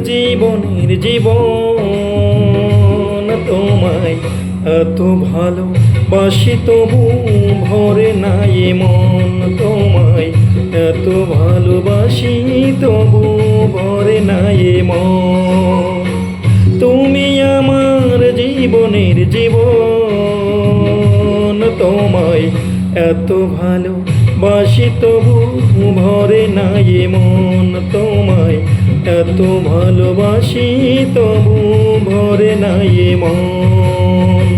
জীবনের জীবন, তোমায় এত ভালোবাসি তবু ভরে না এ মন। তোমায় এত ভালোবাসি তবু ভরে না এ মন। তুমি আমার জীবনের জীবন, তোমায় এত ভালোবাসি তবু ভরে না এ মন। তোমায় এত ভালোবাসি তবু ভরে না এ মন।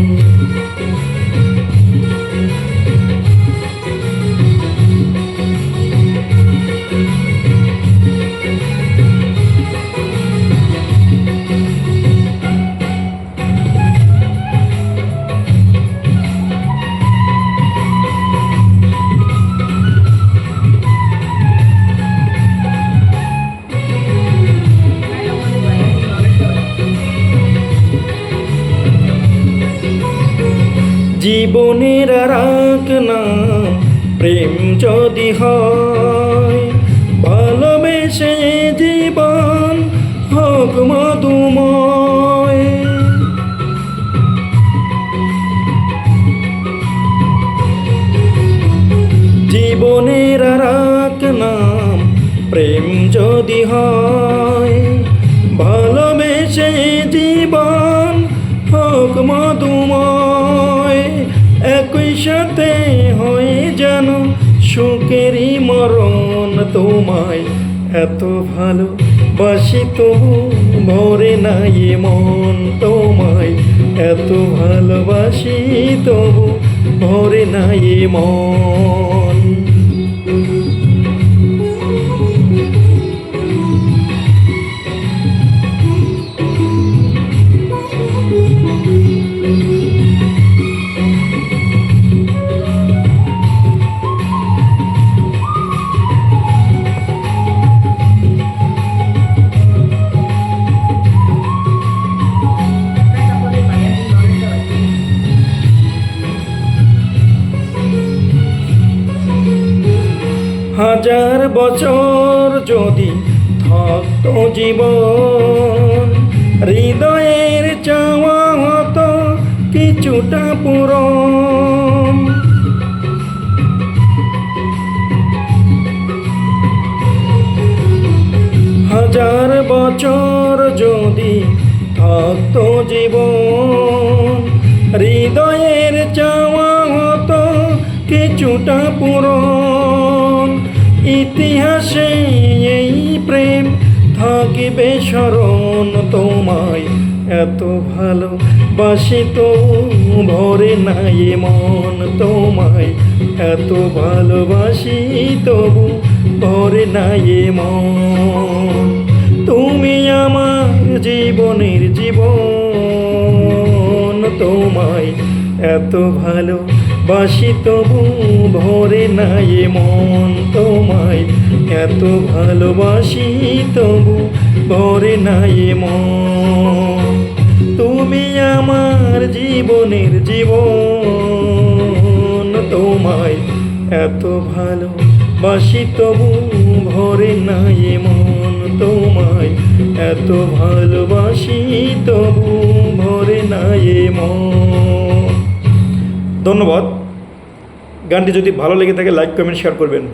জীবনের আর নাম প্রেম যদি হয়, ভালোবেসে জীবন হোক মধুময়। জীবনের আর নাম প্রেম যদি হয়, ভালোবেসে জীবন হোক মধুময়। একই সাথে হয়ে যেন সুখেরই মরণ। তোমায় এত ভালোবাসি তবু ভরে না এ মন। তোমায় এত ভালোবাসি তবু ভরে না এ মন। হাজার বছর যদি থাকতো জীবন, হৃদয়ের চাওয়া হতো কিছুটা পূরণ। হাজার বছর যদি থাকতো জীবন, হৃদয়ের চাওয়া হতো কিছুটা পূরণ। ইতিহাসে এই প্রেম থাকিবে স্মরণ। তোমায় এত ভালোবাসি তবু ভরে না এ মন। তোমায় এত ভালোবাসি তবু ভরে না এ মন। তুমি আমার জীবনের জীবন, তোমায় এত ভালোবাসি তবু ভরে না এ মন। তোমায় এত ভালোবাসি তবু ভরে না এ মন। তুমি আমার জীবনের জীবন, তোমায় এত ভালোবাসি তবু ভরে না এ মন। তোমায় এত ভালোবাসি তবু ভরে না এ মন। ধন্যবাদ। গানটি যদি ভালো লেগে থাকে লাইক কমেন্ট শেয়ার করবেন।